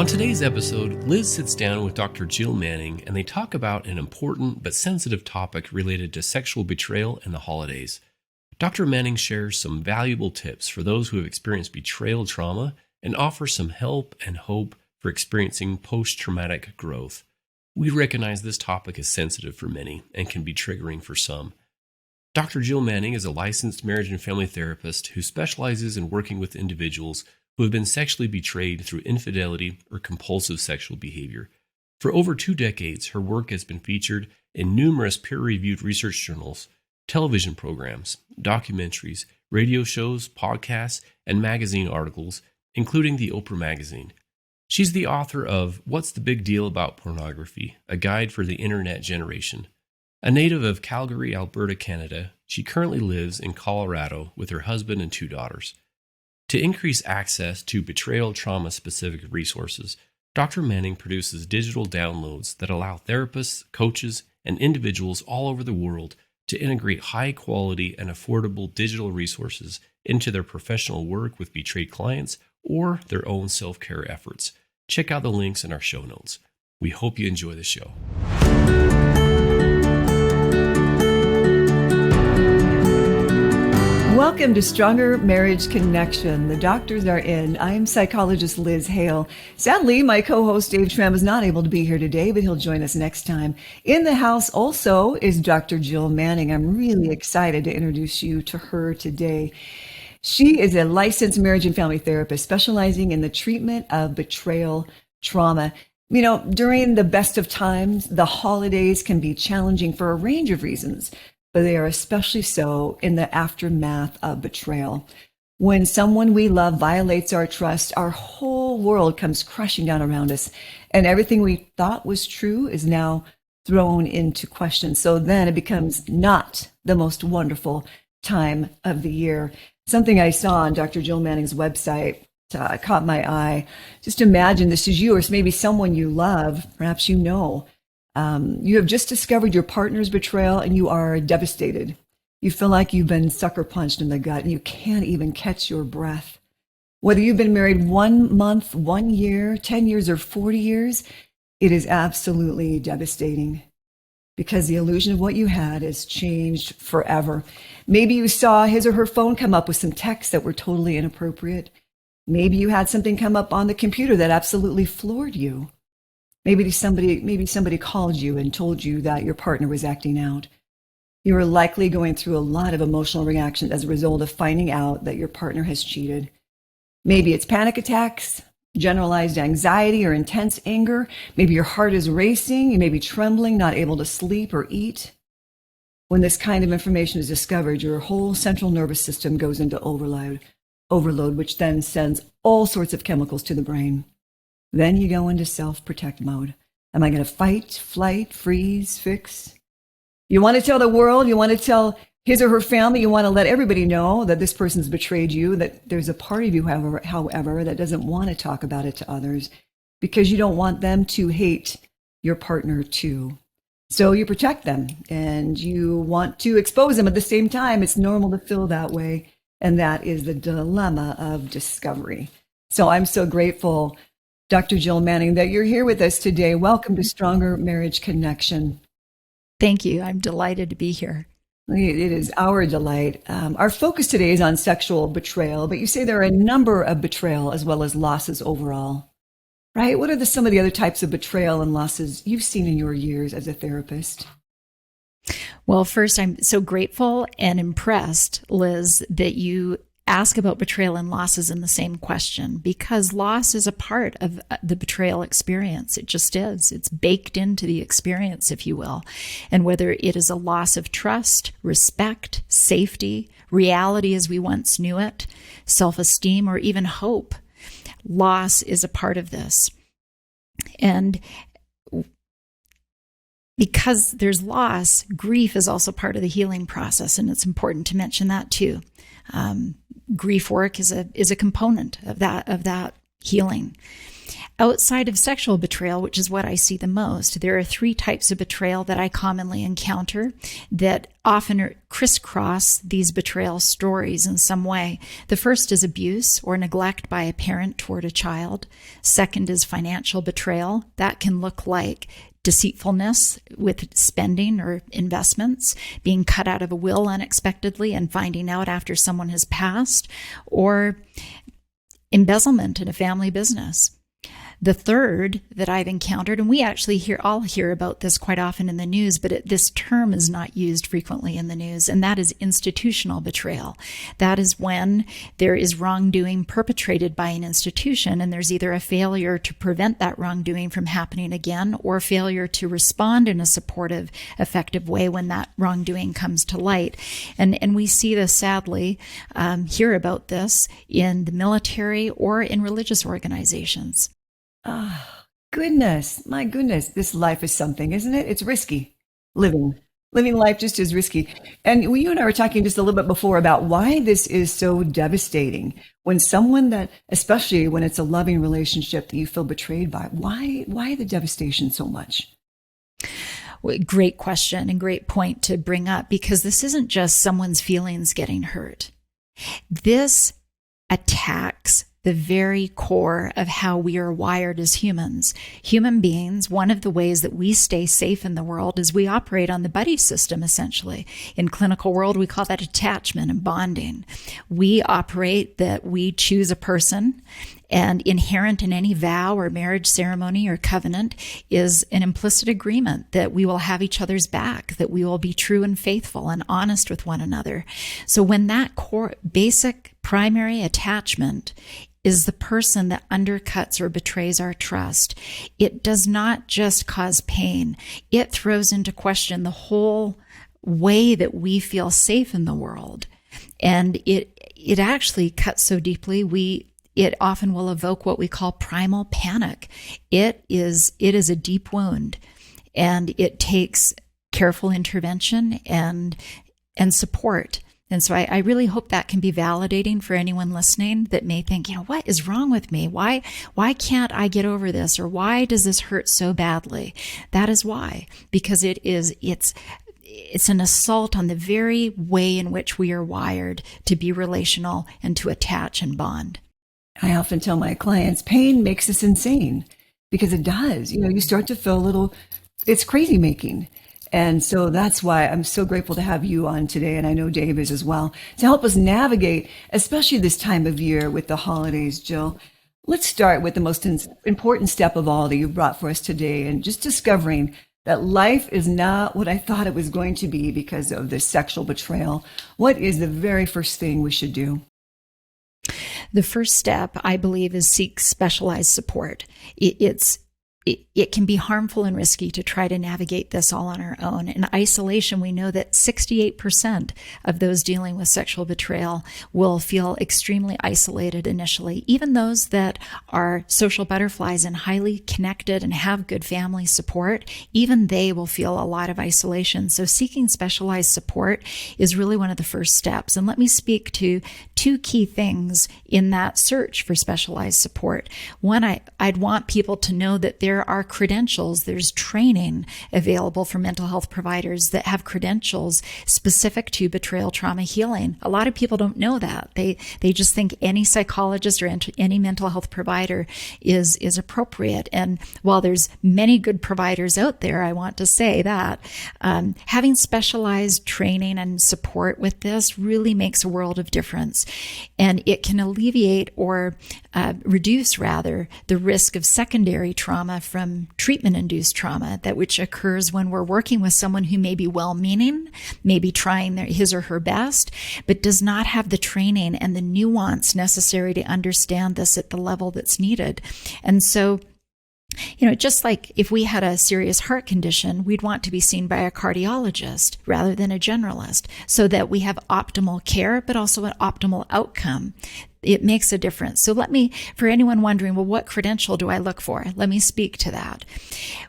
On today's episode, Liz sits down with Dr. Jill Manning and they talk about an important but sensitive topic related to sexual betrayal and the holidays. Dr. Manning shares some valuable tips for those who have experienced betrayal trauma and offers some help and hope for experiencing post-traumatic growth. We recognize this topic is sensitive for many and can be triggering for some. Dr. Jill Manning is a licensed marriage and family therapist who specializes in working with individuals who have been sexually betrayed through infidelity or compulsive sexual behavior. For over 2 decades, her work has been featured in numerous peer-reviewed research journals, television programs, documentaries, radio shows, podcasts, and magazine articles, including the Oprah magazine. She's the author of What's the Big Deal About Pornography? A Guide for the Internet Generation. A native of Calgary, Alberta, Canada, she currently lives in Colorado with her husband and 2 daughters. To increase access to betrayal trauma-specific resources, Dr. Manning produces digital downloads that allow therapists, coaches, and individuals all over the world to integrate high-quality and affordable digital resources into their professional work with betrayed clients or their own self-care efforts. Check out the links in our show notes. We hope you enjoy the show. Welcome to Stronger Marriage Connection. The doctors are in. I'm psychologist Liz Hale. Sadly, my co-host Dave Schramm is not able to be here today, but he'll join us next time. In the house also is Dr. Jill Manning. I'm really excited to introduce you to her today. She is a licensed marriage and family therapist specializing in the treatment of betrayal trauma. You know, during the best of times, the holidays can be challenging for a range of reasons, but they are especially so in the aftermath of betrayal. When someone we love violates our trust, our whole world comes crashing down around us, and everything we thought was true is now thrown into question. So then it becomes not the most wonderful time of the year. Something I saw on Dr. Jill Manning's website caught my eye. Just imagine this is you or maybe someone you love, perhaps you know. You have just discovered your partner's betrayal and you are devastated. You feel like you've been sucker punched in the gut and you can't even catch your breath. Whether you've been married 1 month, 1 year, 10 years, or 40 years, it is absolutely devastating because the illusion of what you had has changed forever. Maybe you saw his or her phone come up with some texts that were totally inappropriate. Maybe you had something come up on the computer that absolutely floored you. Maybe somebody called you and told you that your partner was acting out. You are likely going through a lot of emotional reactions as a result of finding out that your partner has cheated. Maybe it's panic attacks, generalized anxiety, or intense anger. Maybe your heart is racing. You may be trembling, not able to sleep or eat. When this kind of information is discovered, your whole central nervous system goes into overload, which then sends all sorts of chemicals to the brain. Then you go into self-protect mode. Am I going to fight, flight, freeze, fix? You want to tell the world, you want to tell his or her family, you want to let everybody know that this person's betrayed you, that there's a part of you, however, that doesn't want to talk about it to others because you don't want them to hate your partner too. So you protect them and you want to expose them at the same time. It's normal to feel that way. And that is the dilemma of discovery. So I'm so grateful, Dr. Jill Manning, that you're here with us today. Welcome to Stronger Marriage Connection. Thank you. I'm delighted to be here. It is our delight. Our focus today is on sexual betrayal, but you say there are a number of betrayal as well as losses overall, right? What are some of the other types of betrayal and losses you've seen in your years as a therapist? Well, first, I'm so grateful and impressed, Liz, that you ask about betrayal and losses in the same question, because loss is a part of the betrayal experience. It just is. It's baked into the experience, if you will. And whether it is a loss of trust, respect, safety, reality as we once knew it, self-esteem, or even hope, loss is a part of this. And because there's loss, grief is also part of the healing process, and it's important to mention that too. Grief work is a component of that healing. Outside of sexual betrayal, which is what I see the most, there are 3 types of betrayal that I commonly encounter that often crisscross these betrayal stories in some way. The first is abuse or neglect by a parent toward a child. Second is financial betrayal. That can look like deceitfulness with spending or investments, being cut out of a will unexpectedly and finding out after someone has passed, or embezzlement in a family business. The third that I've encountered, and we actually all hear about this quite often in the news, but this term is not used frequently in the news, and that is institutional betrayal. That is when there is wrongdoing perpetrated by an institution, and there's either a failure to prevent that wrongdoing from happening again, or failure to respond in a supportive, effective way when that wrongdoing comes to light. And we see this, sadly, hear about this in the military or in religious organizations. Oh, goodness. My goodness. This life is something, isn't it? It's risky. Living life just is risky. And you and I were talking just a little bit before about why this is so devastating when someone that, especially when it's a loving relationship that you feel betrayed by, why the devastation so much? Great question and great point to bring up, because this isn't just someone's feelings getting hurt. This attacks the very core of how we are wired as humans. Human beings, one of the ways that we stay safe in the world is we operate on the buddy system, essentially. In clinical world, we call that attachment and bonding. We operate that we choose a person, and inherent in any vow or marriage ceremony or covenant is an implicit agreement that we will have each other's back, that we will be true and faithful and honest with one another. So when that core, basic, primary attachment is the person that undercuts or betrays our trust, it does not just cause pain. It throws into question the whole way that we feel safe in the world. And it actually cuts so deeply, it often will evoke what we call primal panic. It is a deep wound, and it takes careful intervention and support. And so I really hope that can be validating for anyone listening that may think, what is wrong with me? Why can't I get over this? Or why does this hurt so badly? That is why, because it's an assault on the very way in which we are wired to be relational and to attach and bond. I often tell my clients, pain makes us insane, because it does. You start to feel it's crazy making. And so that's why I'm so grateful to have you on today, and I know Dave is as well, to help us navigate, especially this time of year with the holidays. Jill, let's start with the most important step of all that you brought for us today, and just discovering that life is not what I thought it was going to be because of this sexual betrayal. What is the very first thing we should do? The first step, I believe, is seek specialized support. It can be harmful and risky to try to navigate this all on our own. In isolation, we know that 68% of those dealing with sexual betrayal will feel extremely isolated initially. Even those that are social butterflies and highly connected and have good family support, even they will feel a lot of isolation. So seeking specialized support is really one of the first steps. And let me speak to 2 key things in that search for specialized support. One, I'd want people to know that there are credentials, there's training available for mental health providers that have credentials specific to betrayal trauma healing. A lot of people don't know that. They just think any psychologist or any mental health provider is appropriate. And while there's many good providers out there, I want to say that having specialized training and support with this really makes a world of difference. And it can alleviate or reduce, rather, the risk of secondary trauma from treatment-induced trauma, that which occurs when we're working with someone who may be well-meaning, maybe trying his or her best, but does not have the training and the nuance necessary to understand this at the level that's needed. And so, just like if we had a serious heart condition, we'd want to be seen by a cardiologist rather than a generalist, so that we have optimal care, but also an optimal outcome. It makes a difference. So for anyone wondering, well, what credential do I look for? Let me speak to that.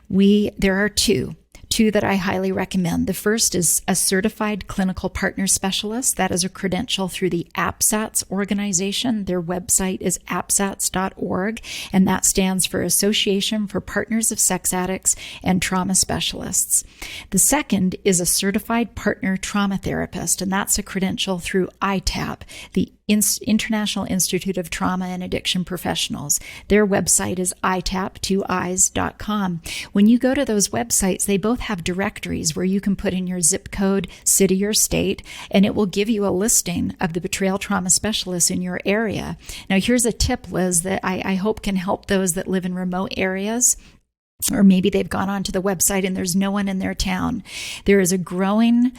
There are two two that I highly recommend. The first is a certified clinical partner specialist. That is a credential through the APSATS organization. Their website is apsats.org, and that stands for Association for Partners of Sex Addicts and Trauma Specialists. The second is a certified partner trauma therapist, and that's a credential through ITAP, the International Institute of Trauma and Addiction Professionals. Their website is itap2eyes.com. When you go to those websites, they both have directories where you can put in your zip code, city, or state, and it will give you a listing of the betrayal trauma specialists in your area. Now, here's a tip, Liz, that I hope can help those that live in remote areas, or maybe they've gone onto the website and there's no one in their town. There is a growing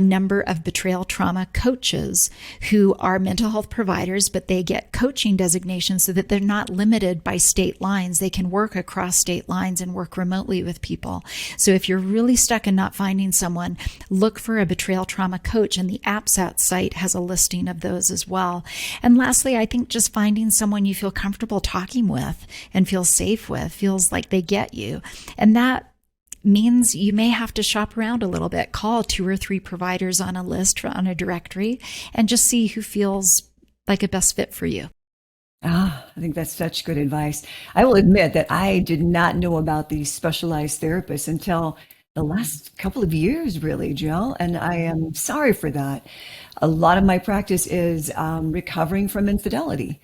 number of betrayal trauma coaches who are mental health providers, but they get coaching designations so that they're not limited by state lines. They can work across state lines and work remotely with people. So if you're really stuck and not finding someone, look for a betrayal trauma coach, and the APSAT site has a listing of those as well. And lastly, I think just finding someone you feel comfortable talking with and feel safe with, feels like they get you. And that means you may have to shop around a little bit, call 2 or 3 providers on a list, on a directory, and just see who feels like a best fit for you. I think that's such good advice. I will admit that I did not know about these specialized therapists until the last couple of years, really, Jill, and I am sorry for that. A lot of my practice is recovering from infidelity.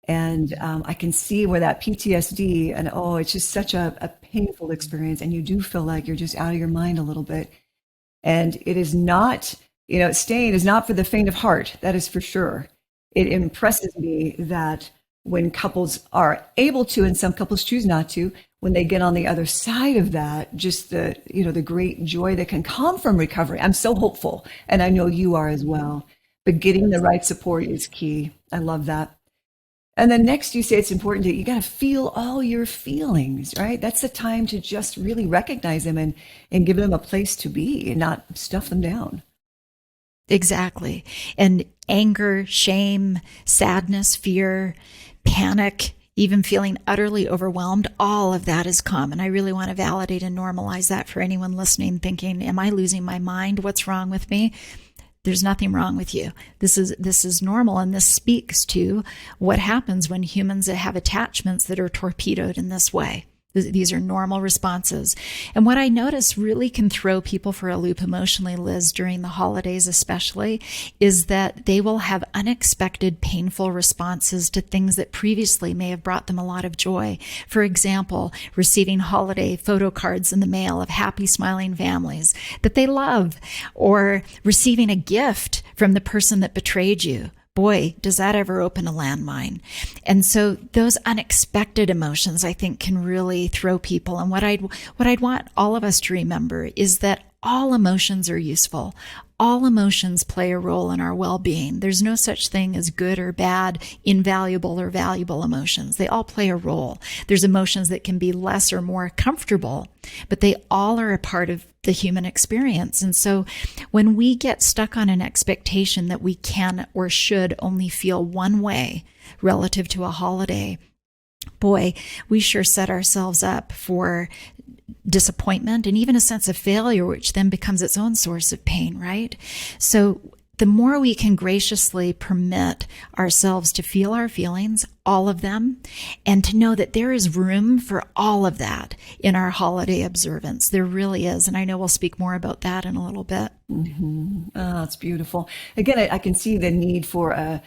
And I can see where that PTSD and, it's just such a painful experience. And you do feel like you're just out of your mind a little bit. And it is not, staying is not for the faint of heart. That is for sure. It impresses me that when couples are able to, and some couples choose not to, when they get on the other side of that, just the great joy that can come from recovery. I'm so hopeful, and I know you are as well. But getting the right support is key. I love that. And then next, you say it's important you got to feel all your feelings, right? That's the time to just really recognize them and give them a place to be and not stuff them down. Exactly. And anger, shame, sadness, fear, panic, even feeling utterly overwhelmed, all of that is common. I really want to validate and normalize that for anyone listening, thinking, am I losing my mind? What's wrong with me? There's nothing wrong with you. This is normal, and this speaks to what happens when humans have attachments that are torpedoed in this way. These are normal responses. And what I notice really can throw people for a loop emotionally, Liz, during the holidays especially, is that they will have unexpected, painful responses to things that previously may have brought them a lot of joy. For example, receiving holiday photo cards in the mail of happy, smiling families that they love, or receiving a gift from the person that betrayed you. Boy, does that ever open a landmine. And so those unexpected emotions, I think, can really throw people. And what I'd want all of us to remember is that all emotions are useful. All emotions play a role in our well-being. There's no such thing as good or bad, invaluable or valuable emotions. They all play a role. There's emotions that can be less or more comfortable, but they all are a part of the human experience. And so when we get stuck on an expectation that we can or should only feel one way relative to a holiday, boy, we sure set ourselves up for disappointment and even a sense of failure, which then becomes its own source of pain, right? So the more we can graciously permit ourselves to feel our feelings, all of them, and to know that there is room for all of that in our holiday observance. There really is. And I know we'll speak more about that in a little bit. Mm-hmm. Oh, it's beautiful. Again, I can see the need for a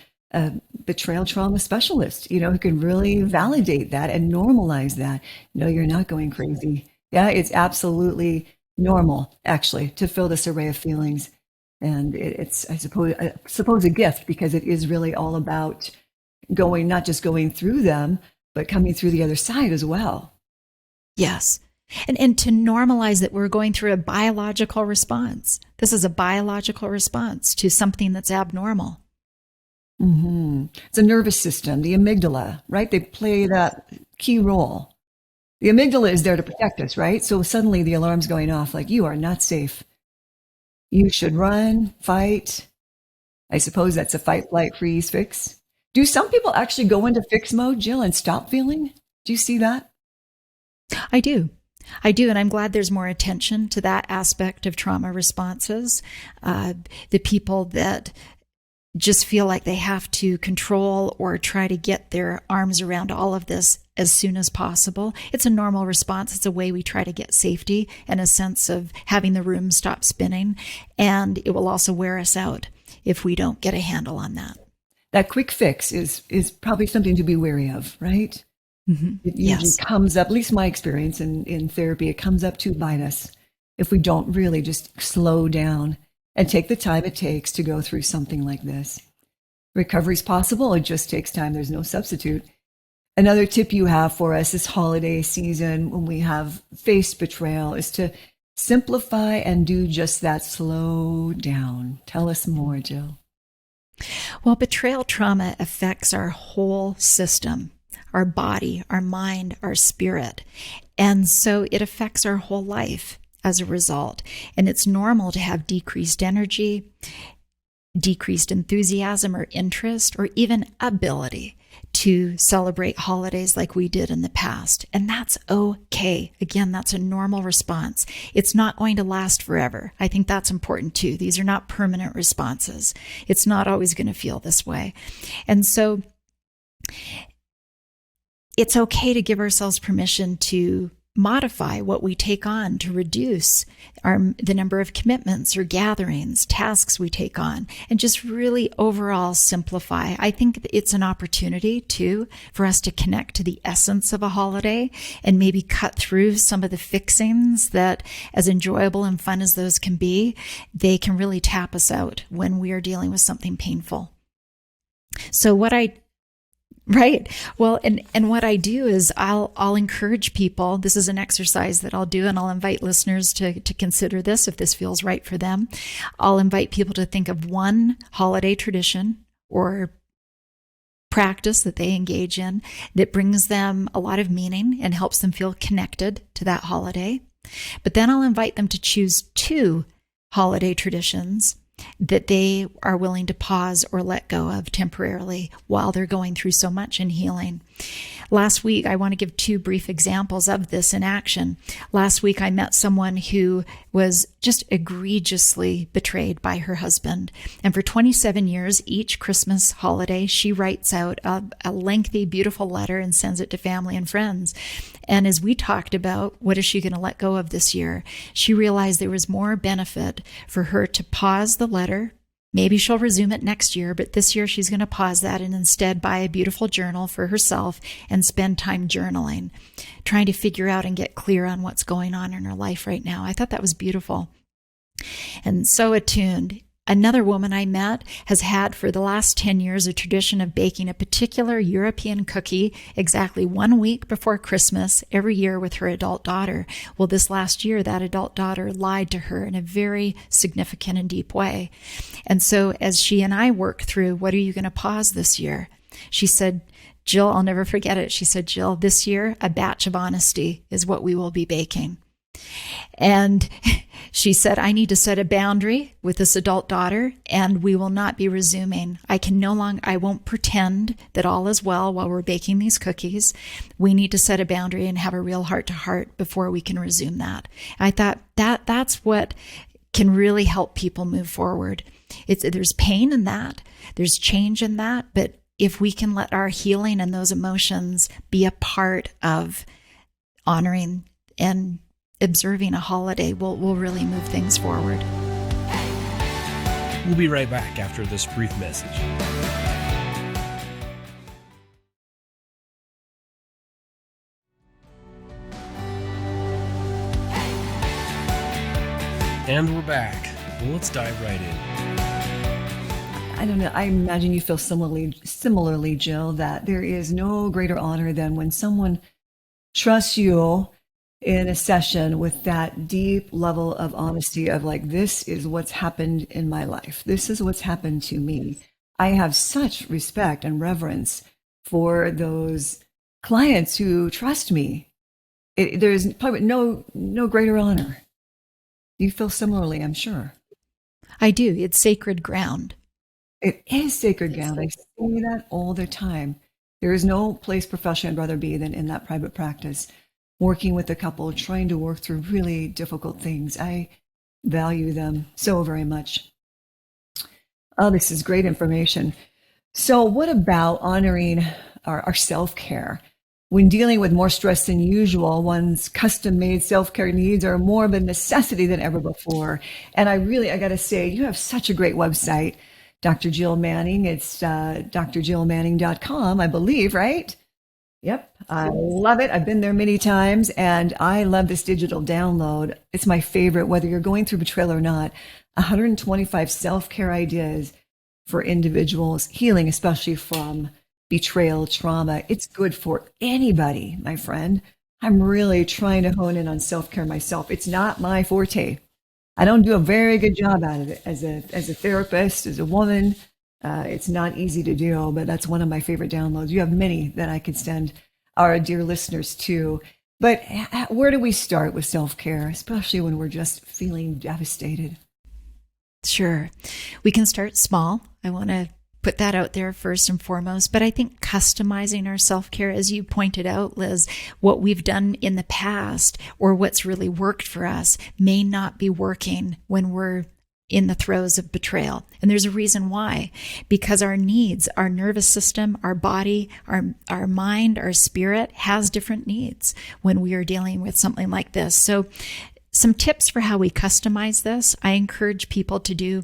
betrayal trauma specialist, who can really validate that and normalize that. No, you're not going crazy. Yeah, it's absolutely normal, actually, to feel this array of feelings. And it's, I suppose, a gift, because it is really all about not just going through them, but coming through the other side as well. Yes. And to normalize that we're going through a biological response. This is a biological response to something that's abnormal. Mm-hmm. It's a nervous system, the amygdala, right? They play that key role. The amygdala is there to protect us, right? So suddenly the alarm's going off, like, you are not safe. You should run, fight. I suppose that's a fight, flight, freeze, fix. Do some people actually go into fix mode, Jill, and stop feeling? Do you see that? I do. I do, and I'm glad there's more attention to that aspect of trauma responses. The people that just feel like they have to control or try to get their arms around all of this as soon as possible. It's a normal response. It's a way we try to get safety and a sense of having the room stop spinning. And it will also wear us out if we don't get a handle on that. That quick fix is probably something to be wary of, right? Mm-hmm. It usually comes up, at least my experience in therapy, it comes up to bite us if we don't really just slow down and take the time it takes to go through something like this. Recovery is possible. It just takes time. There's no substitute. Another tip you have for us this holiday season when we have faced betrayal is to simplify and do just that. Slow down. Tell us more, Jill. Well, betrayal trauma affects our whole system, our body, our mind, our spirit. And so it affects our whole life as a result. And it's normal to have decreased energy, decreased enthusiasm or interest, or even ability to celebrate holidays like we did in the past. And that's okay. Again, that's a normal response. It's not going to last forever. I think that's important too. These are not permanent responses. It's not always going to feel this way. And so it's okay to give ourselves permission to modify what we take on, to reduce the number of commitments or gatherings, tasks we take on, and just really overall simplify. I think it's an opportunity too for us to connect to the essence of a holiday and maybe cut through some of the fixings that, as enjoyable and fun as those can be, they can really tap us out when we are dealing with something painful. So Right. Well, and what I do is I'll encourage people. This is an exercise that I'll do, and I'll invite listeners to consider this if this feels right for them. I'll invite people to think of one holiday tradition or practice that they engage in that brings them a lot of meaning and helps them feel connected to that holiday. But then I'll invite them to choose 2 holiday traditions that they are willing to pause or let go of temporarily while they're going through so much in healing. Last week, I want to give 2 brief examples of this in action. Last week, I met someone who was just egregiously betrayed by her husband. And for 27 years, each Christmas holiday, she writes out a lengthy, beautiful letter and sends it to family and friends. And as we talked about, what is she going to let go of this year? She realized there was more benefit for her to pause the letter. Maybe she'll resume it next year, but this year she's going to pause that and instead buy a beautiful journal for herself and spend time journaling, trying to figure out and get clear on what's going on in her life right now. I thought that was beautiful and so attuned. Another woman I met has had for the last 10 years a tradition of baking a particular European cookie exactly 1 week before Christmas every year with her adult daughter. Well, this last year, that adult daughter lied to her in a very significant and deep way. And so as she and I worked through, what are you going to pause this year? She said, Jill, I'll never forget it. She said, Jill, this year, a batch of honesty is what we will be baking. And she said, I need to set a boundary with this adult daughter and we will not be resuming. I won't pretend that all is well while we're baking these cookies. We need to set a boundary and have a real heart to heart before we can resume that. I thought that's what can really help people move forward. There's pain in that. There's change in that. But if we can let our healing and those emotions be a part of honoring and observing a holiday, will really move things forward. We'll be right back after this brief message. And we're back. Well, let's dive right in. I don't know. I imagine you feel similarly, Jill, that there is no greater honor than when someone trusts you in a session with that deep level of honesty of like, this is what's happened in my life. This is what's happened to me. I have such respect and reverence for those clients who trust me. There's probably no greater honor. You feel similarly, I'm sure. I do. It's sacred ground. It is sacred ground. I say that all the time. There is no place profession I'd rather be than in that private practice, working with a couple, trying to work through really difficult things. I value them so very much. Oh, this is great information. So what about honoring our self-care? When dealing with more stress than usual, one's custom-made self-care needs are more of a necessity than ever before. And I got to say, you have such a great website, Dr. Jill Manning. It's drjillmanning.com, I believe, right? Yep. I love it. I've been there many times, and I love this digital download. It's my favorite, whether you're going through betrayal or not. 125 self-care ideas for individuals healing, especially from betrayal trauma. It's good for anybody, my friend. I'm really trying to hone in on self-care myself. It's not my forte. I don't do a very good job at it as a therapist, as a woman. It's not easy to do, but that's one of my favorite downloads. You have many that I could send our dear listeners to. But where do we start with self-care, especially when we're just feeling devastated? Sure. We can start small. I want to put that out there first and foremost. But I think customizing our self-care, as you pointed out, Liz, what we've done in the past or what's really worked for us may not be working when we're in the throes of betrayal. And there's a reason why, because our needs, our nervous system, our body, our mind, our spirit has different needs when we are dealing with something like this. So some tips for how we customize this. I encourage people to do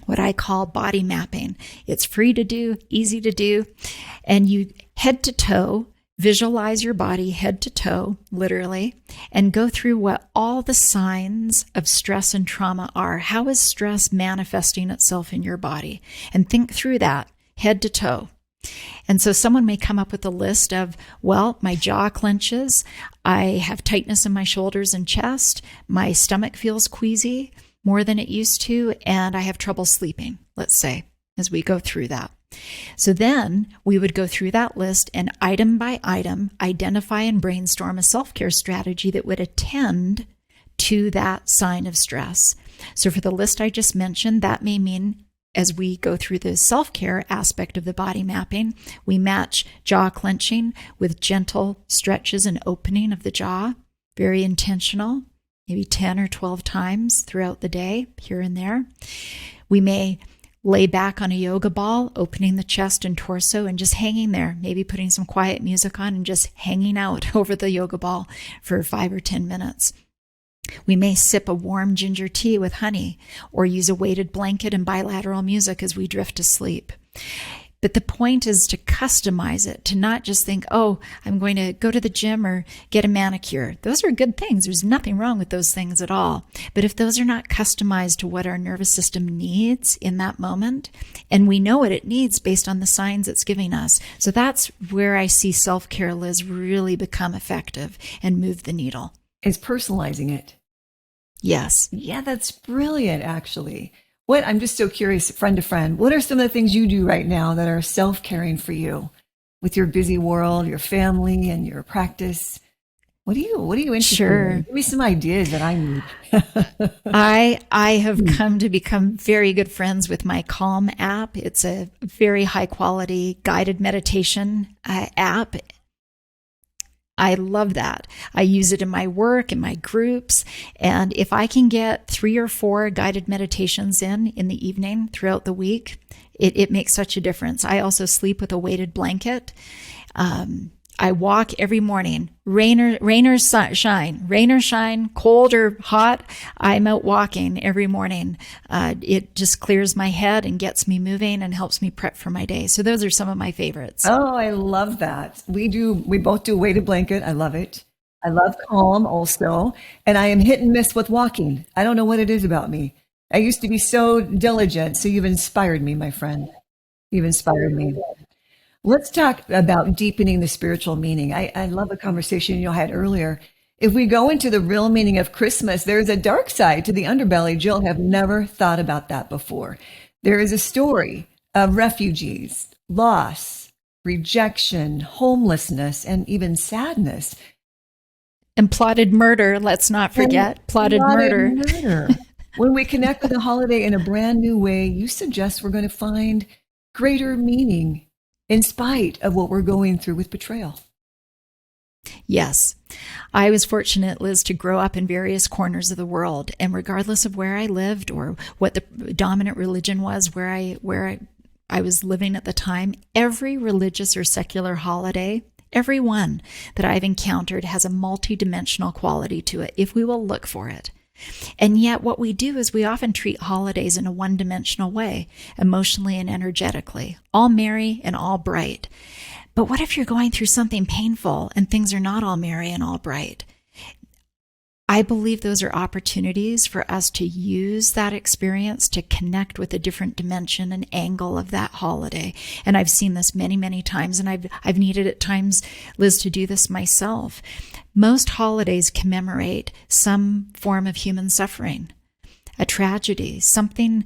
what I call body mapping. It's free to do, easy to do, and you head to toe, visualize your body head to toe, literally, and go through what all the signs of stress and trauma are. How is stress manifesting itself in your body? And think through that head to toe. And so someone may come up with a list of, well, my jaw clenches, I have tightness in my shoulders and chest, my stomach feels queasy more than it used to, and I have trouble sleeping, let's say, as we go through that. So then we would go through that list and item by item, identify and brainstorm a self-care strategy that would attend to that sign of stress. So for the list I just mentioned, that may mean as we go through the self-care aspect of the body mapping, we match jaw clenching with gentle stretches and opening of the jaw, very intentional, maybe 10 or 12 times throughout the day, here and there. We may lay back on a yoga ball, opening the chest and torso and just hanging there, maybe putting some quiet music on and just hanging out over the yoga ball for 5 or 10 minutes. We may sip a warm ginger tea with honey or use a weighted blanket and bilateral music as we drift to sleep. But the point is to customize it, to not just think, oh, I'm going to go to the gym or get a manicure. Those are good things. There's nothing wrong with those things at all. But if those are not customized to what our nervous system needs in that moment, and we know what it needs based on the signs it's giving us. So that's where I see self-care, Liz, really become effective and move the needle. Is personalizing it. Yes. Yeah, that's brilliant, actually. I'm just so curious, friend to friend, what are some of the things you do right now that are self-caring for you with your busy world, your family, and your practice? What are you interested in? Give me some ideas that I need. I have come to become very good friends with my Calm app. It's a very high quality guided meditation app. I love that. I use it in my work, in my groups. And if I can get 3 or 4 guided meditations in the evening throughout the week, it makes such a difference. I also sleep with a weighted blanket. I walk every morning, rain or shine, cold or hot. I'm out walking every morning. It just clears my head and gets me moving and helps me prep for my day. So those are some of my favorites. Oh, I love that. We both do weighted blanket. I love it. I love Calm also. And I am hit and miss with walking. I don't know what it is about me. I used to be so diligent. So you've inspired me, my friend. You've inspired me. Let's talk about deepening the spiritual meaning. I love a conversation you had earlier. If we go into the real meaning of Christmas, there's a dark side to the underbelly. Jill, have never thought about that before. There is a story of refugees, loss, rejection, homelessness, and even sadness. And plotted murder, let's not forget. Plotted murder. When we connect with the holiday in a brand new way, you suggest we're going to find greater meaning in spite of what we're going through with betrayal. Yes. I was fortunate, Liz, to grow up in various corners of the world. And regardless of where I lived or what the dominant religion was where I was living at the time, every religious or secular holiday, every one that I've encountered has a multidimensional quality to it if we will look for it. And yet what we do is we often treat holidays in a one-dimensional way, emotionally and energetically, all merry and all bright. But what if you're going through something painful and things are not all merry and all bright? I believe those are opportunities for us to use that experience to connect with a different dimension and angle of that holiday. And I've seen this many, many times, and I've needed at times, Liz, to do this myself. Most holidays commemorate some form of human suffering, a tragedy, something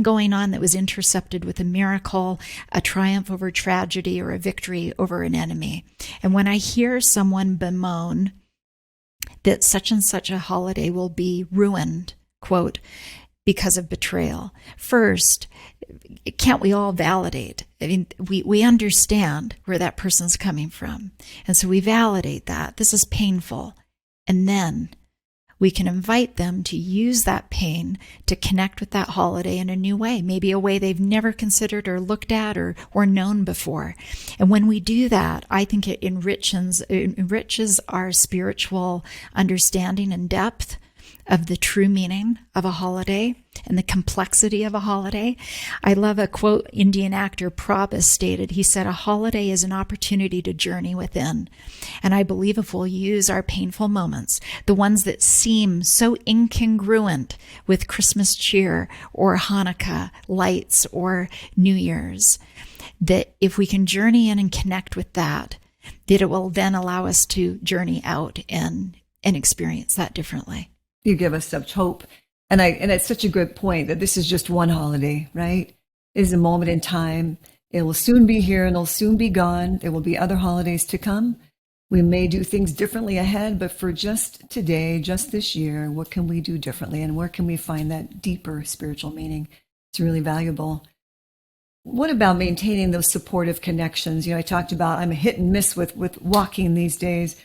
going on that was intercepted with a miracle, a triumph over tragedy, or a victory over an enemy. And when I hear someone bemoan that such and such a holiday will be ruined, quote, because of betrayal, first, can't we all validate? I mean, we understand where that person's coming from. And so we validate that. This is painful. And then we can invite them to use that pain to connect with that holiday in a new way, maybe a way they've never considered or looked at or known before. And when we do that, I think it enriches our spiritual understanding and depth of the true meaning of a holiday and the complexity of a holiday. I love a quote Indian actor Prabhas stated. He said, "A holiday is an opportunity to journey within." And I believe if we'll use our painful moments, the ones that seem so incongruent with Christmas cheer or Hanukkah lights or New Year's, that if we can journey in and connect with that it will then allow us to journey out and experience that differently. You give us such hope. And it's such a good point that this is just one holiday, right? It is a moment in time. It will soon be here and it'll soon be gone. There will be other holidays to come. We may do things differently ahead, but for just today, just this year, what can we do differently? And where can we find that deeper spiritual meaning? It's really valuable. What about maintaining those supportive connections? I talked about I'm a hit and miss with walking these days.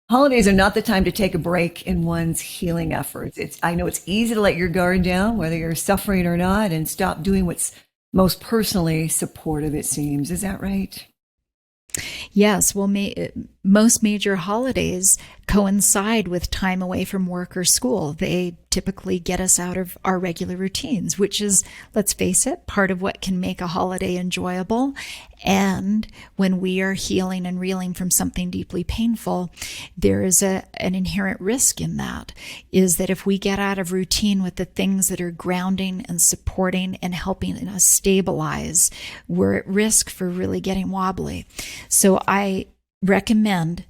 Holidays are not the time to take a break in one's healing efforts. I know it's easy to let your guard down, whether you're suffering or not, and stop doing what's most personally supportive, it seems. Is that right? Yes. Well, most major holidays coincide with time away from work or school. They typically get us out of our regular routines, which is, let's face it, part of what can make a holiday enjoyable. And when we are healing and reeling from something deeply painful, there is an inherent risk in that, is that if we get out of routine with the things that are grounding and supporting and helping us stabilize, we're at risk for really getting wobbly. So I recommend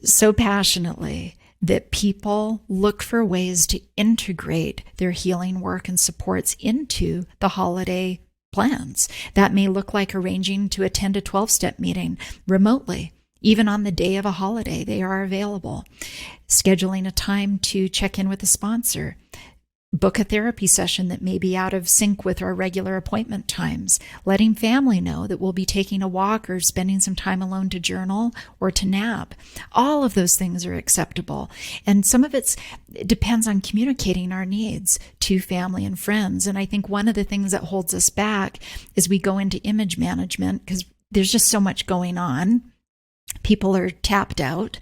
so passionately that people look for ways to integrate their healing work and supports into the holiday plans. That may look like arranging to attend a 12-step meeting remotely. Even on the day of a holiday, they are available. Scheduling a time to check in with a sponsor. Book a therapy session that may be out of sync with our regular appointment times. Letting family know that we'll be taking a walk or spending some time alone to journal or to nap. All of those things are acceptable. And some of it depends on communicating our needs to family and friends. And I think one of the things that holds us back is we go into image management because there's just so much going on. People are tapped out,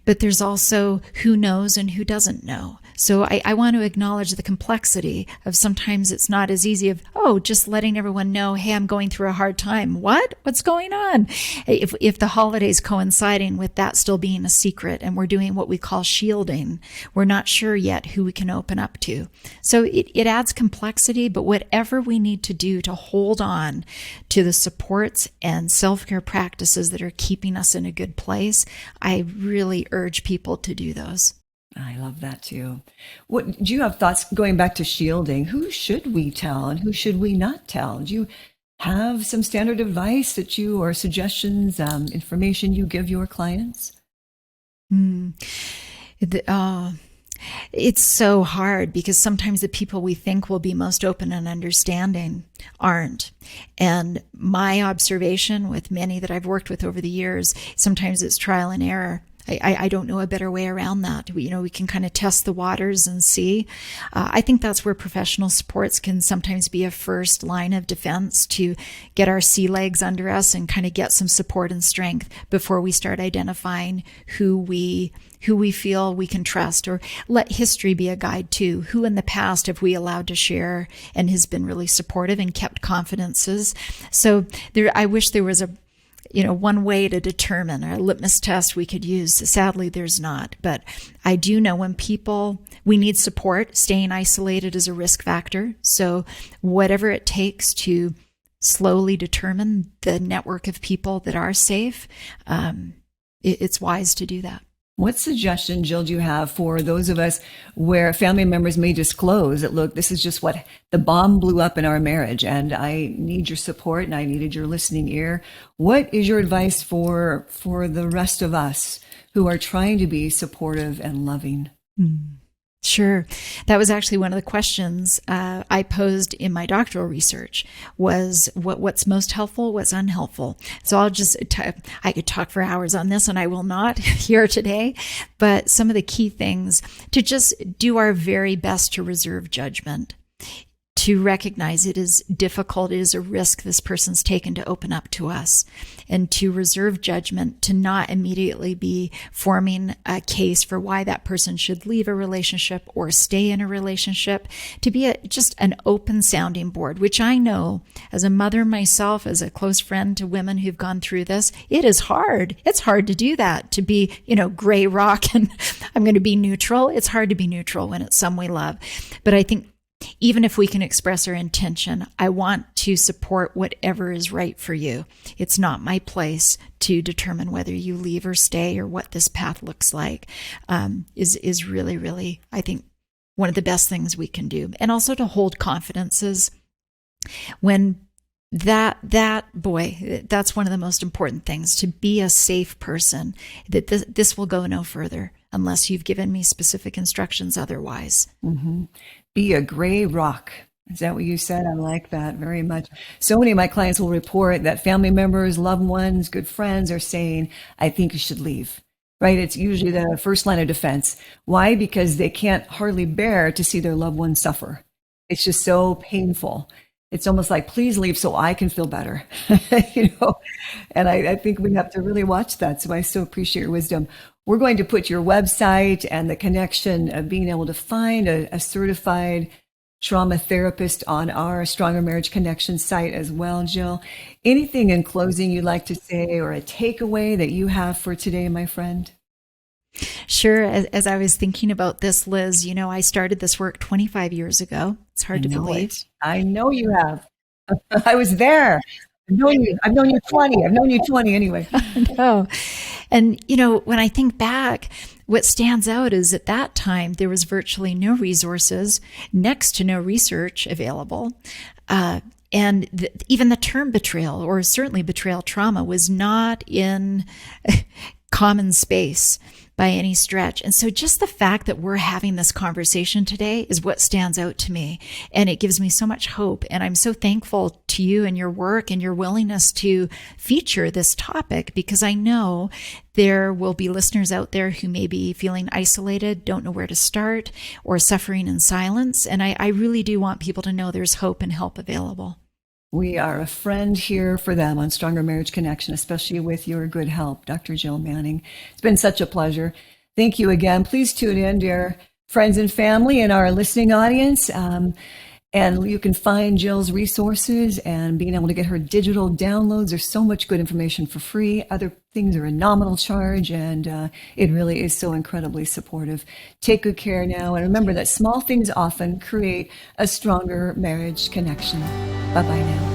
but there's also who knows and who doesn't know. So I want to acknowledge the complexity of sometimes it's not as easy of, just letting everyone know, hey, I'm going through a hard time. What? What's going on? If the holiday's coinciding with that still being a secret and we're doing what we call shielding, we're not sure yet who we can open up to. So it adds complexity, but whatever we need to do to hold on to the supports and self-care practices that are keeping us in a good place, I really urge people to do those. I love that too. Do you have thoughts going back to shielding? Who should we tell and who should we not tell? Do you have some standard advice or suggestions, information you give your clients? It's so hard because sometimes the people we think will be most open and understanding aren't. And my observation with many that I've worked with over the years, sometimes it's trial and error. I don't know a better way around that. We can kind of test the waters and see. I think that's where professional supports can sometimes be a first line of defense to get our sea legs under us and kind of get some support and strength before we start identifying who we feel we can trust, or let history be a guide too. Who in the past have we allowed to share and has been really supportive and kept confidences? So I wish there was one way to determine, a litmus test we could use. Sadly, there's not. But I do know when we need support, staying isolated is a risk factor. So whatever it takes to slowly determine the network of people that are safe, it's wise to do that. What suggestion, Jill, do you have for those of us where family members may disclose that, look, this is just what the bomb blew up in our marriage and I need your support and I needed your listening ear? What is your advice for the rest of us who are trying to be supportive and loving? Sure. That was actually one of the questions I posed in my doctoral research, was what's most helpful, what's unhelpful. So I could talk for hours on this, and I will not here today, but some of the key things: to just do our very best to reserve judgment, to recognize it is difficult, it is a risk this person's taken to open up to us, and to reserve judgment, to not immediately be forming a case for why that person should leave a relationship or stay in a relationship, to be just an open sounding board, which I know as a mother myself, as a close friend to women who've gone through this, it is hard. It's hard to do that, to be, gray rock and I'm going to be neutral. It's hard to be neutral when it's someone we love. But I think even if we can express our intention, I want to support whatever is right for you. It's not my place to determine whether you leave or stay or what this path looks like, is really, really, I think, one of the best things we can do. And also to hold confidences when that's one of the most important things, to be a safe person, that this will go no further unless you've given me specific instructions otherwise. Mm-hmm. Be a gray rock. Is that what you said? I like that very much. So many of my clients will report that family members, loved ones, good friends are saying, I think you should leave, right? It's usually the first line of defense. Why? Because they can't hardly bear to see their loved ones suffer. It's just so painful. It's almost like, please leave so I can feel better, and I think we have to really watch that. So I so appreciate your wisdom. We're going to put your website and the connection of being able to find a certified trauma therapist on our Stronger Marriage Connection site as well, Jill. Anything in closing you'd like to say, or a takeaway that you have for today, my friend? Sure. As I was thinking about this, Liz, I started this work 25 years ago. It's hard to believe. I know you have. I was there. I've known you 20. I've known you 20 anyway. No. And, when I think back, what stands out is at that time, there was virtually no resources, next to no research available. And even the term betrayal, or certainly betrayal trauma, was not in common space by any stretch. And so just the fact that we're having this conversation today is what stands out to me. And it gives me so much hope. And I'm so thankful to you and your work and your willingness to feature this topic, because I know there will be listeners out there who may be feeling isolated, don't know where to start, or suffering in silence. And I really do want people to know there's hope and help available. We are a friend here for them on Stronger Marriage Connection, especially with your good help, Dr. Jill Manning. It's been such a pleasure. Thank you again. Please tune in, dear friends and family and our listening audience. And you can find Jill's resources and being able to get her digital downloads. There's so much good information for free. Other things are a nominal charge, and it really is so incredibly supportive. Take good care now, and remember that small things often create a stronger marriage connection. Bye-bye now.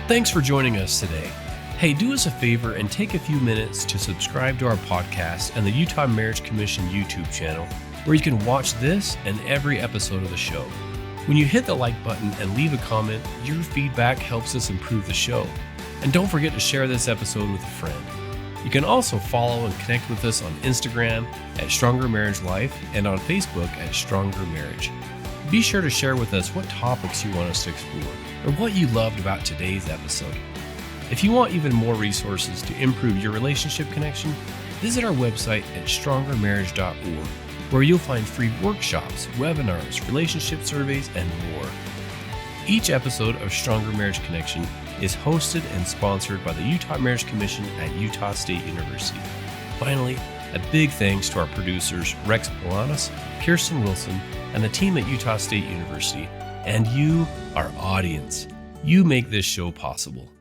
Thanks for joining us today. Hey, do us a favor and take a few minutes to subscribe to our podcast and the Utah Marriage Commission YouTube channel, where you can watch this and every episode of the show. When you hit the like button and leave a comment, your feedback helps us improve the show. And don't forget to share this episode with a friend. You can also follow and connect with us on Instagram at Stronger Marriage Life and on Facebook at Stronger Marriage. Be sure to share with us what topics you want us to explore or what you loved about today's episode. If you want even more resources to improve your relationship connection, visit our website at strongermarriage.org, where you'll find free workshops, webinars, relationship surveys, and more. Each episode of Stronger Marriage Connection is hosted and sponsored by the Utah Marriage Commission at Utah State University. Finally, a big thanks to our producers Rex Polanis, Kirsten Wilson, and the team at Utah State University, and you, our audience. You make this show possible.